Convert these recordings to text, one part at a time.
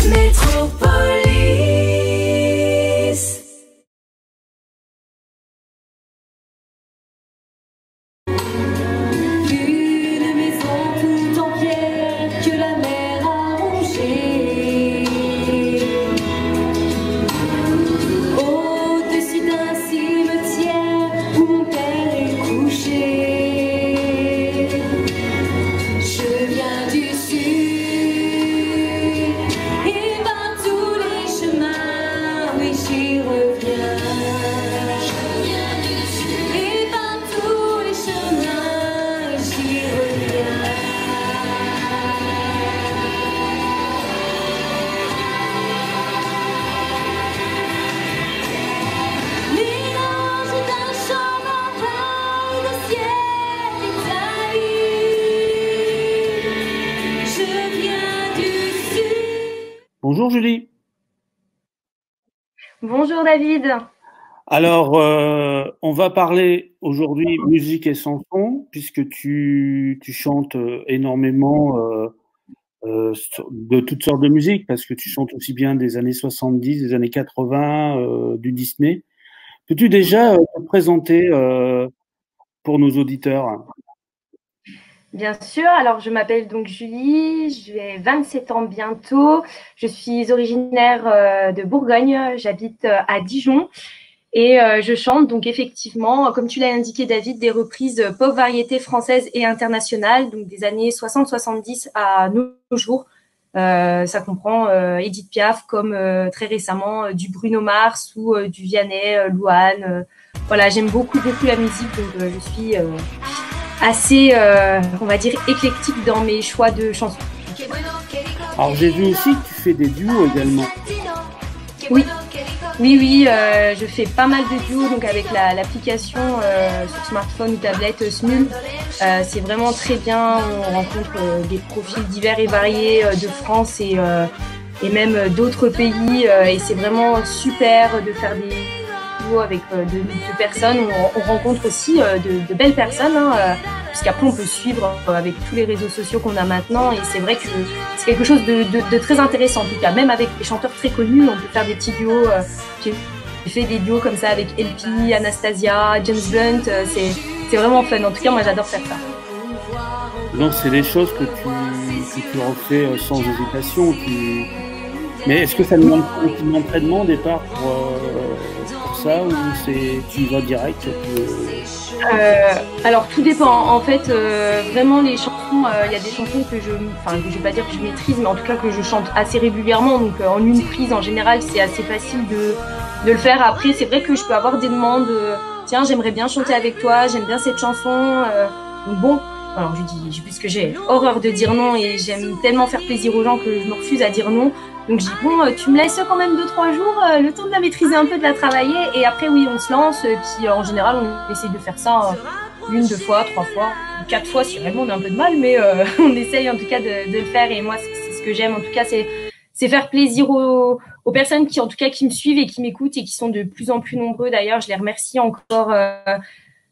Métropolis. Une maison toute en pierre que la mer a rongée. Au-dessus d'un cimetière où mon père est couché. Je viens du sud et par tous les chemins, oui j'y reviens. Je viens du sud et par tous les chemins, j'y reviens. Mélange d'un chant marin et de ciel établi. Je viens du sud. Bonjour Julie. Bonjour David. Alors, on va parler aujourd'hui musique et chanson, puisque tu chantes énormément de toutes sortes de musique, parce que tu chantes aussi bien des années 70, des années 80, du Disney. Peux-tu déjà te présenter pour nos auditeurs? Bien sûr, alors je m'appelle donc Julie, j'ai 27 ans bientôt, je suis originaire de Bourgogne, j'habite à Dijon et je chante donc effectivement, comme tu l'as indiqué David, des reprises pop variété française et internationale, donc des années 60-70 à nos jours. Ça comprend Edith Piaf comme très récemment du Bruno Mars ou du Vianney, Louane. Voilà, j'aime beaucoup la musique, donc je suis assez, on va dire, éclectique dans mes choix de chansons. Alors, j'ai vu aussi que tu fais des duos également. Oui, je fais pas mal de duos donc avec l'application sur smartphone ou tablette Smule. C'est vraiment très bien, on rencontre des profils divers et variés de France et même d'autres pays et c'est vraiment super de faire des duos avec de personnes. On rencontre aussi de belles personnes, puisqu'après on peut suivre avec tous les réseaux sociaux qu'on a maintenant et c'est vrai que c'est quelque chose de très intéressant en tout cas, même avec des chanteurs très connus, on peut faire des petits duos. J'ai fait des duos comme ça avec LP, Anastasia, James Blunt, c'est vraiment fun. En tout cas, moi j'adore faire ça. Donc, c'est des choses que tu refais sans hésitation. Mais est-ce que ça demande un entraînement au départ pour ça ou tu y vas direct? Alors tout dépend. En fait, vraiment les chansons, il y a des chansons que je vais pas dire que je maîtrise, mais en tout cas que je chante assez régulièrement. Donc en une prise, en général, c'est assez facile de le faire. Après, c'est vrai que je peux avoir des demandes. Tiens, j'aimerais bien chanter avec toi. J'aime bien cette chanson. Donc bon. Alors je dis, puisque j'ai horreur de dire non et j'aime tellement faire plaisir aux gens que je me refuse à dire non. Donc je dis bon, tu me laisses quand même 2-3 jours, le temps de la maîtriser un peu, de la travailler et après oui on se lance. Puis en général on essaye de faire ça 1, 2 fois, 3 fois, 4 fois si vraiment on a un peu de mal, mais on essaye en tout cas de le faire et moi c'est ce que j'aime en tout cas, c'est faire plaisir aux personnes qui en tout cas qui me suivent et qui m'écoutent et qui sont de plus en plus nombreux. D'ailleurs je les remercie encore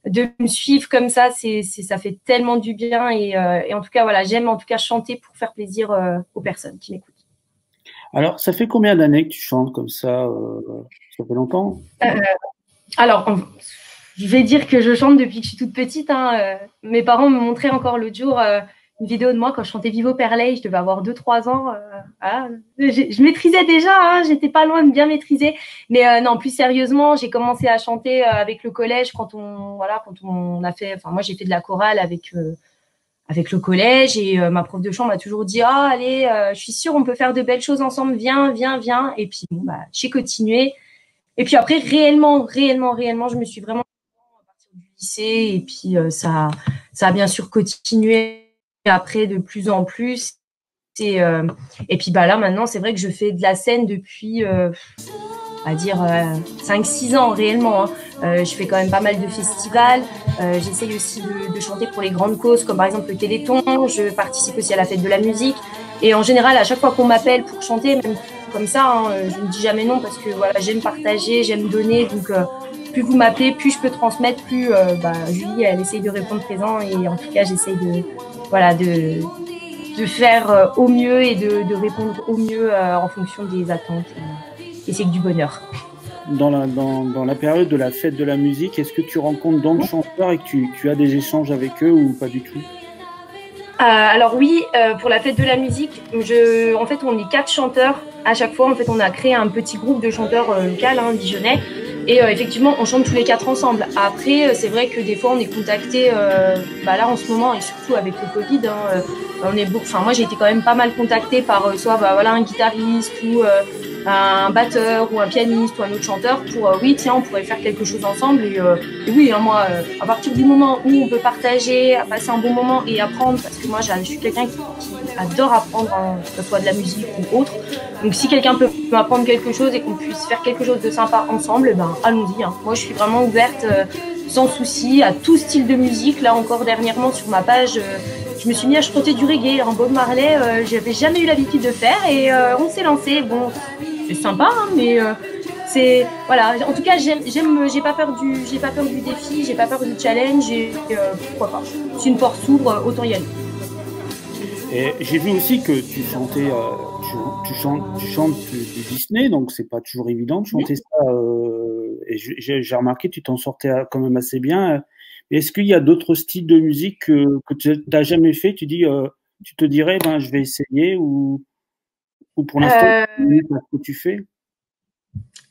de me suivre comme ça, ça fait tellement du bien et en tout cas voilà, j'aime en tout cas chanter pour faire plaisir aux personnes qui m'écoutent. Alors, ça fait combien d'années que tu chantes comme ça? Ça fait longtemps? Alors, je vais dire que je chante depuis que je suis toute petite. Mes parents me montraient encore l'autre jour une vidéo de moi quand je chantais Vivo Perley. Je devais avoir 2-3 ans. Voilà. Je maîtrisais déjà, j'étais pas loin de bien maîtriser. Mais non, plus sérieusement, j'ai commencé à chanter avec le collège quand on a fait. Enfin, moi, j'ai fait de la chorale avec le collège et ma prof de chant m'a toujours dit allez, je suis sûre on peut faire de belles choses ensemble, viens et puis bon bah j'ai continué et puis après réellement je me suis vraiment à partir du lycée et puis ça a bien sûr continué après de plus en plus et puis bah là maintenant c'est vrai que je fais de la scène depuis on va dire 5-6 ans réellement. Je fais quand même pas mal de festivals. J'essaye aussi de chanter pour les grandes causes, comme par exemple le Téléthon. Je participe aussi à la fête de la musique. Et en général, à chaque fois qu'on m'appelle pour chanter, même comme ça, je ne dis jamais non parce que voilà, j'aime partager, j'aime donner. Donc, plus vous m'appelez, plus je peux transmettre, plus Julie, elle essaye de répondre présent. Et en tout cas, j'essaye de de faire au mieux et de répondre au mieux en fonction des attentes. Et c'est que du bonheur. Dans la période de la fête de la musique, est-ce que tu rencontres d'autres chanteurs et que tu as des échanges avec eux ou pas du tout? Alors oui, pour la fête de la musique, en fait, on est 4 chanteurs. À chaque fois, en fait, on a créé un petit groupe de chanteurs local, dijonnais. Et effectivement, on chante tous les 4 ensemble. Après, c'est vrai que des fois, on est contacté, là en ce moment, et surtout avec le Covid, moi, j'ai été quand même pas mal contactée par soit un guitariste ou un batteur ou un pianiste ou un autre chanteur pour oui, tiens, on pourrait faire quelque chose ensemble. Et oui, moi, à partir du moment où on peut partager, passer un bon moment et apprendre, parce que moi, je suis quelqu'un qui adore apprendre, que ce soit de la musique ou autre. Donc, si quelqu'un peut m'apprendre quelque chose et qu'on puisse faire quelque chose de sympa ensemble, allons-y. Moi, je suis vraiment ouverte, sans souci, à tout style de musique. Là, encore dernièrement, sur ma page, je me suis mis à chanter du reggae, un Bob Marley. J'avais jamais eu l'habitude de faire et on s'est lancé. Bon, c'est sympa, mais c'est voilà. En tout cas, j'ai pas peur du défi, j'ai pas peur du challenge. Et pourquoi pas. Si une porte s'ouvre, autant y aller. Et j'ai vu aussi que tu chantais, tu chantes du Disney, donc c'est pas toujours évident de chanter ça. Et j'ai remarqué que tu t'en sortais quand même assez bien. Est-ce qu'il y a d'autres styles de musique que tu n'as jamais fait? Tu te dirais, je vais essayer ou pour l'instant, ce que tu fais?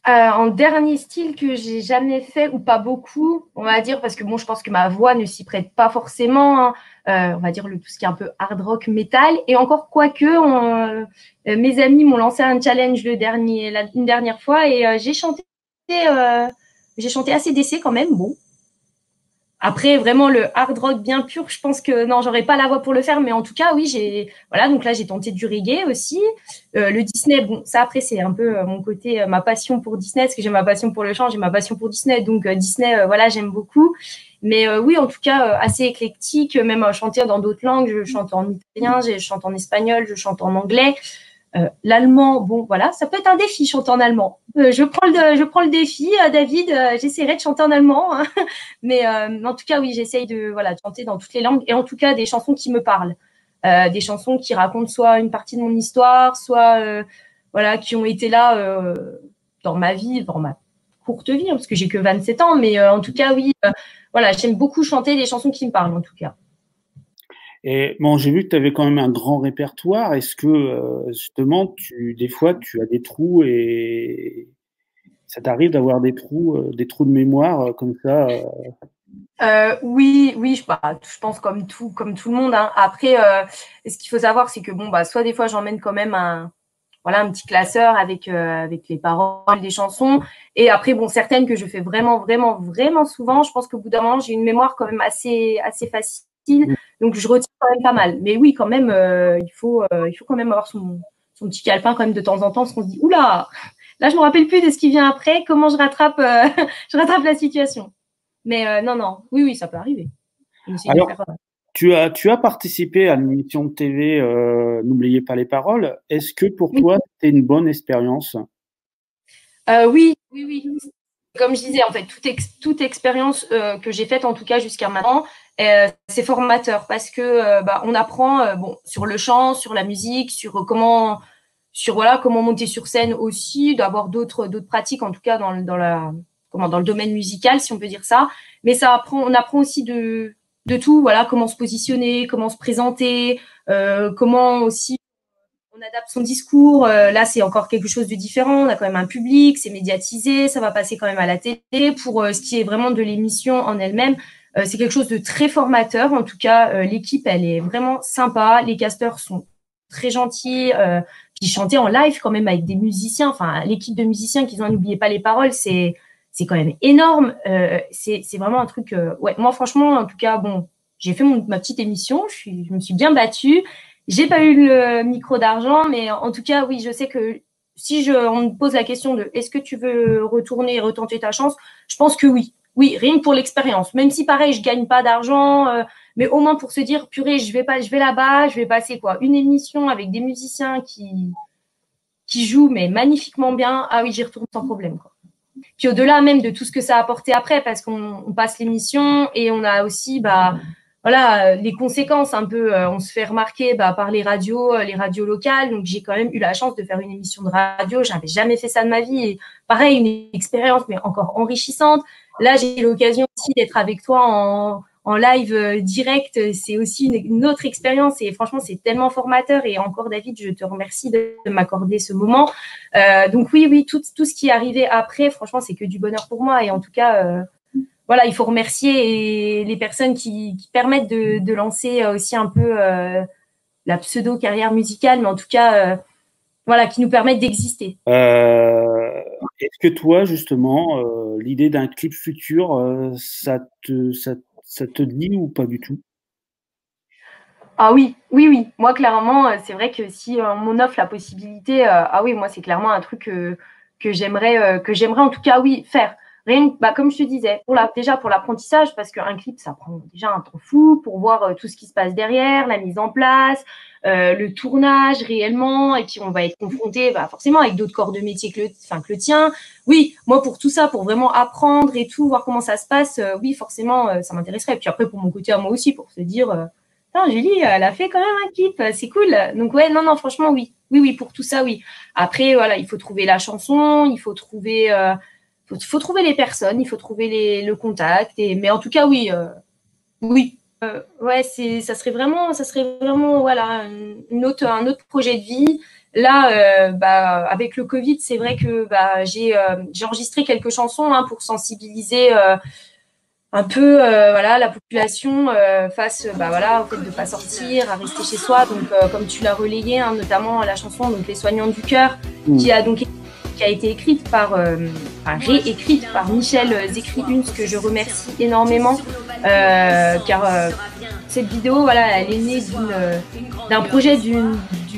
En dernier style que j'ai jamais fait ou pas beaucoup, on va dire, parce que bon, je pense que ma voix ne s'y prête pas forcément. On va dire tout ce qui est un peu hard rock, metal. Et encore quoique, mes amis m'ont lancé un challenge une dernière fois et j'ai chanté AC/DC quand même. Bon. Après, vraiment, le hard rock bien pur, je pense que non, j'aurais pas la voix pour le faire. Mais en tout cas, oui, donc là, j'ai tenté du reggae aussi. Le Disney, bon, ça après, c'est un peu mon côté, ma passion pour Disney, parce que j'ai ma passion pour le chant, j'ai ma passion pour Disney. Donc, Disney, j'aime beaucoup. Mais oui, en tout cas, assez éclectique, même chanter dans d'autres langues. Je chante en italien, je chante en espagnol, je chante en anglais. L'allemand, bon, voilà, ça peut être un défi, chanter en allemand. Je prends le défi, David, j'essaierai de chanter en allemand. Hein. Mais en tout cas, oui, j'essaye de chanter dans toutes les langues et en tout cas des chansons qui me parlent. Des chansons qui racontent soit une partie de mon histoire, soit qui ont été là dans ma vie, dans ma courte vie, parce que j'ai que 27 ans. Mais en tout cas, oui, j'aime beaucoup chanter des chansons qui me parlent, en tout cas. Et bon, j'ai vu que tu avais quand même un grand répertoire. Est-ce que justement, des fois, tu as des trous et ça t'arrive d'avoir des trous de mémoire comme ça Oui, je pense comme tout le monde. Hein. Après, ce qu'il faut savoir, c'est que soit des fois j'emmène quand même un petit classeur avec les paroles des chansons. Et après, certaines que je fais vraiment, vraiment, vraiment souvent. Je pense qu'au bout d'un moment, j'ai une mémoire quand même assez facile. Donc, je retiens quand même pas mal. Mais oui, quand même, il faut quand même avoir son petit calepin quand même de temps en temps, parce qu'on se dit, oula, là, je me rappelle plus de ce qui vient après. Comment je rattrape la situation. Mais non, oui, ça peut arriver. Alors, tu as participé à une émission de TV, N'oubliez pas les paroles. Est-ce que pour toi, c'était une bonne expérience? Oui. Comme je disais, en fait, toute expérience que j'ai faite, en tout cas jusqu'à maintenant, c'est formateur parce que on apprend sur le chant, sur la musique, sur comment monter sur scène aussi, d'avoir d'autres pratiques, en tout cas dans le domaine musical, si on peut dire ça. Mais on apprend aussi de tout, comment se positionner, comment se présenter, comment aussi on adapte son discours. Là, c'est encore quelque chose de différent. On a quand même un public, c'est médiatisé, ça va passer quand même à la télé. Pour ce qui est vraiment de l'émission en elle-même, c'est quelque chose de très formateur. En tout cas, l'équipe, elle est vraiment sympa. Les casteurs sont très gentils. Puis chanter en live quand même avec des musiciens. Enfin, l'équipe de musiciens qui n'oubliez pas les paroles, c'est quand même énorme. C'est vraiment un truc. Moi, franchement, en tout cas, j'ai fait ma petite émission. Je me suis bien battue. J'ai pas eu le micro d'argent, mais en tout cas, oui, je sais que si on me pose la question de est-ce que tu veux retourner et retenter ta chance, je pense que oui. Oui, rien que pour l'expérience. Même si pareil, je gagne pas d'argent, mais au moins pour se dire purée, je vais là-bas, je vais passer une émission avec des musiciens qui jouent mais magnifiquement bien. Ah oui, j'y retourne sans problème, quoi. Puis au-delà même de tout ce que ça a apporté après, parce qu'on passe l'émission et on a aussi voilà, les conséquences un peu, on se fait remarquer par les radios locales. Donc, j'ai quand même eu la chance de faire une émission de radio. J'avais jamais fait ça de ma vie. Et pareil, une expérience, mais encore enrichissante. Là, j'ai l'occasion aussi d'être avec toi en live direct. C'est aussi une autre expérience. Et franchement, c'est tellement formateur. Et encore, David, je te remercie de m'accorder ce moment. Donc, oui, tout ce qui est arrivé après, franchement, c'est que du bonheur pour moi. Et en tout cas, voilà, il faut remercier les personnes qui permettent de lancer aussi un peu la pseudo-carrière musicale, mais en tout cas, voilà, qui nous permettent d'exister. Est-ce que toi, justement, l'idée d'un clip futur, ça te dit ou pas du tout? Ah oui. Moi, clairement, c'est vrai que si on m'en offre la possibilité, ah oui, moi, c'est clairement un truc que j'aimerais en tout cas, oui, faire. Rien que, comme je te disais, déjà pour l'apprentissage, parce qu'un clip, ça prend déjà un temps fou pour voir tout ce qui se passe derrière, la mise en place, le tournage réellement, et puis on va être confronté forcément avec d'autres corps de métier que le tien. Oui, moi pour tout ça, pour vraiment apprendre et tout, voir comment ça se passe, oui, forcément, ça m'intéresserait. Et puis après, pour mon côté à moi aussi, pour se dire, Julie, elle a fait quand même un clip, c'est cool. Donc ouais, non, franchement, oui, pour tout ça, oui. Après, voilà, il faut trouver la chanson, il faut trouver faut trouver les personnes, il faut trouver le contact. Mais en tout cas, oui. Ouais, ça serait vraiment, voilà, un autre projet de vie. Là, avec le Covid, c'est vrai que j'ai enregistré quelques chansons pour sensibiliser un peu voilà, la population face voilà, au fait de ne pas sortir, à rester chez soi. Donc, comme tu l'as relayé, notamment la chanson donc, Les Soignants du Cœur, qui a été écrite réécrite par Michel Zécri-Huns, que je remercie énormément, car cette vidéo, voilà, elle est née d'un projet du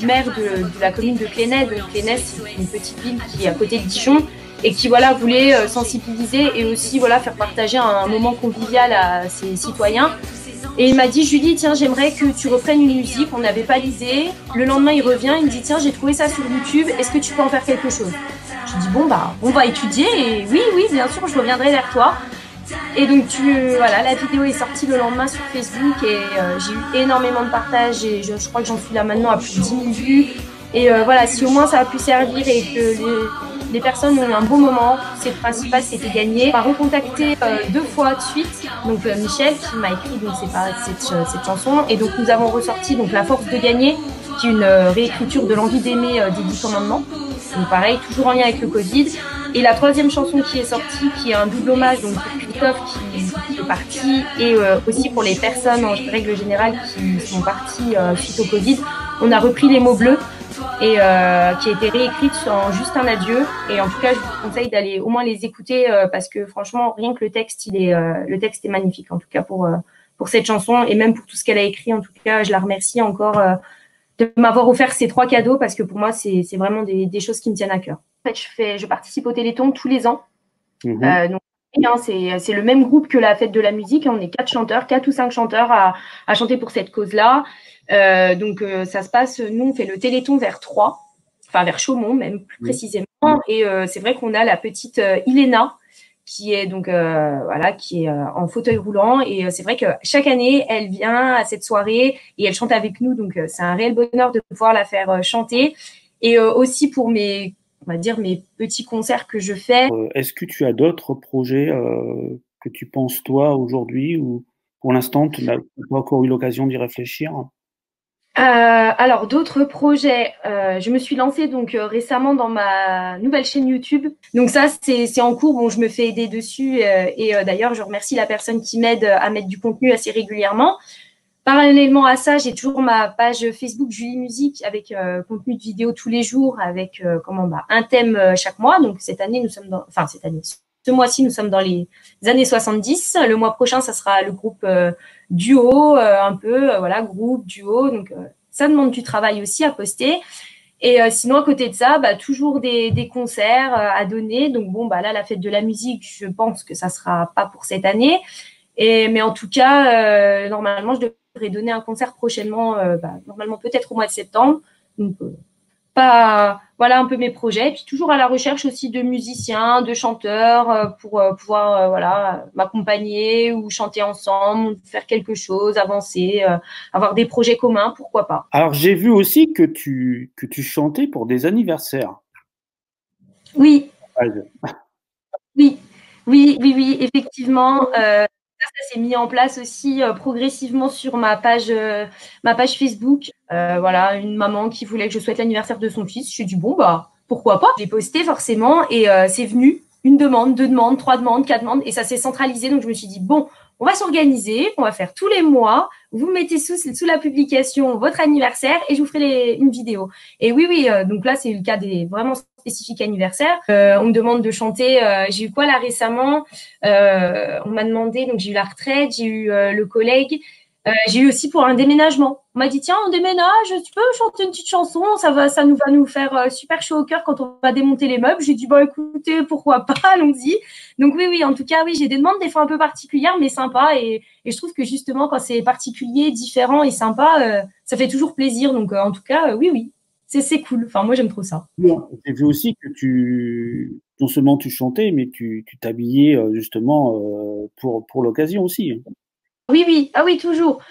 maire de la commune de Clénay. Donc Clénay, c'est une petite ville qui est à côté de Dijon et qui voilà, voulait sensibiliser et aussi voilà, faire partager un moment convivial à ses citoyens. Et il m'a dit, Julie, tiens, j'aimerais que tu reprennes une musique, on n'avait pas l'idée. Le lendemain, il revient, il me dit, tiens, j'ai trouvé ça sur YouTube, est-ce que tu peux en faire quelque chose? Je dis, bon, on va étudier et oui, bien sûr, je reviendrai vers toi. Et donc, voilà, la vidéo est sortie le lendemain sur Facebook et j'ai eu énormément de partages et je crois que j'en suis là maintenant à plus de 10 000 vues. Et voilà, si au moins ça a pu servir et que les personnes ont eu un bon moment, c'est le principal, c'était gagné. On m'a recontacté 2 fois de suite, donc Michel qui m'a écrit donc, cette chanson. Et donc, nous avons ressorti donc, La Force de Gagner, qui est une réécriture de L'Envie d'aimer des 10 commandements. Donc pareil, toujours en lien avec le Covid. Et la 3e chanson qui est sortie, qui est un double hommage donc pour Christophe qui est parti et aussi pour les personnes en règle générale qui sont parties suite au Covid. On a repris Les mots bleus et qui a été réécrite en Juste un adieu. Et en tout cas, je vous conseille d'aller au moins les écouter parce que franchement, rien que le texte est magnifique en tout cas pour cette chanson et même pour tout ce qu'elle a écrit. En tout cas, je la remercie encore de m'avoir offert ces 3 cadeaux parce que pour moi, c'est vraiment des choses qui me tiennent à cœur. En fait, je participe au Téléthon tous les ans. Donc, c'est le même groupe que la Fête de la musique. On est 4 ou 5 chanteurs à chanter pour cette cause-là. Donc, ça se passe, nous, on fait le Téléthon vers Troyes, enfin vers Chaumont même, plus précisément. Et c'est vrai qu'on a la petite Iléna, qui est donc qui est en fauteuil roulant et c'est vrai que chaque année elle vient à cette soirée et elle chante avec nous, donc c'est un réel bonheur de pouvoir la faire chanter et aussi pour mes petits concerts que je fais. Est-ce que tu as d'autres projets que tu penses toi aujourd'hui ou pour l'instant tu n'as pas encore eu l'occasion d'y réfléchir? Alors d'autres projets, je me suis lancée donc récemment dans ma nouvelle chaîne YouTube. Donc ça c'est en cours, bon je me fais aider dessus et d'ailleurs je remercie la personne qui m'aide à mettre du contenu assez régulièrement. Parallèlement à ça, j'ai toujours ma page Facebook Julie Musique avec contenu de vidéo tous les jours avec un thème chaque mois. Donc cette année ce mois-ci, nous sommes dans les années 70. Le mois prochain, ça sera le groupe duo, un peu, groupe, duo. Donc, ça demande du travail aussi à poster. Et sinon, à côté de ça, toujours des concerts à donner. Donc, là, la fête de la musique, je pense que ça sera pas pour cette année. Mais en tout cas, normalement, je devrais donner un concert prochainement, normalement peut-être au mois de septembre. Donc, voilà un peu mes projets. Et puis toujours à la recherche aussi de musiciens, de chanteurs pour pouvoir voilà m'accompagner ou chanter ensemble, faire quelque chose, avancer, avoir des projets communs, pourquoi pas. Alors j'ai vu aussi que tu chantais pour des anniversaires. Oui. Oui, oui, oui, oui, effectivement. Ça s'est mis en place aussi progressivement sur ma page Facebook. Voilà, une maman qui voulait que je souhaite l'anniversaire de son fils. Je suis dit bon bah pourquoi pas. J'ai posté forcément et c'est venu une demande, 2 demandes, 3 demandes, 4 demandes et ça s'est centralisé. Donc je me suis dit bon, on va s'organiser, on va faire tous les mois. Vous mettez sous la publication votre anniversaire et je vous ferai une vidéo. Et oui, oui, donc là c'est le cas des vraiment spécifiques anniversaires. On me demande de chanter. J'ai eu quoi là récemment? On m'a demandé, donc j'ai eu la retraite, j'ai eu le collègue. J'ai eu aussi pour un déménagement. On m'a dit tiens, on déménage, tu peux chanter une petite chanson, ça va nous faire super chaud au cœur quand on va démonter les meubles. J'ai dit bon écoutez, pourquoi pas, allons-y. Donc oui, en tout cas oui, j'ai des demandes des fois un peu particulières mais sympas et je trouve que justement quand c'est particulier, différent et sympa, ça fait toujours plaisir. Donc en tout cas oui, c'est cool. Enfin moi j'aime trop ça. J'ai vu aussi que non seulement tu chantais, mais tu t'habillais justement pour l'occasion aussi. Oui, ah oui, toujours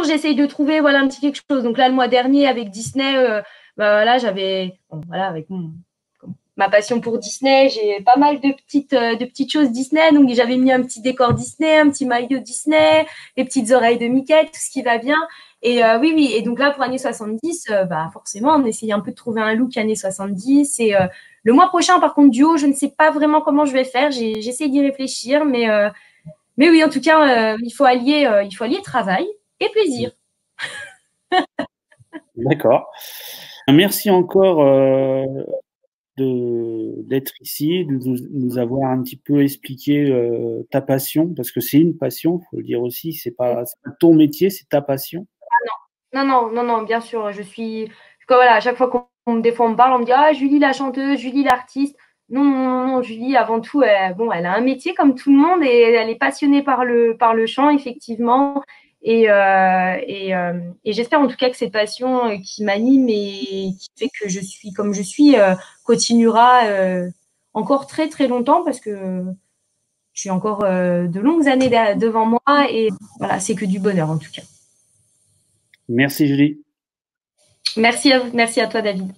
j'essaye de trouver voilà un petit quelque chose. Donc là le mois dernier avec Disney, là j'avais voilà avec ma passion pour Disney, j'ai pas mal de petites choses Disney. Donc j'avais mis un petit décor Disney, un petit maillot Disney, les petites oreilles de Mickey, tout ce qui va bien. Et oui. Et donc là pour années 70, forcément on essayait un peu de trouver un look années 70. Et le mois prochain par contre duo, je ne sais pas vraiment comment je vais faire. J'essaie d'y réfléchir, mais oui, en tout cas, il faut allier travail et plaisir. D'accord. Merci encore d'être ici, de nous avoir un petit peu expliqué ta passion, parce que c'est une passion, il faut le dire aussi, c'est pas ton métier, c'est ta passion. Non, bien sûr, voilà, à chaque fois des fois on me parle, on me dit ah Julie la chanteuse, Julie l'artiste. Non, Julie avant tout, elle a un métier comme tout le monde et elle est passionnée par le chant effectivement et j'espère en tout cas que cette passion qui m'anime et qui fait que je suis comme je suis continuera encore très très longtemps parce que j'ai encore de longues années devant moi et voilà, c'est que du bonheur en tout cas. Merci Julie. Merci à toi David.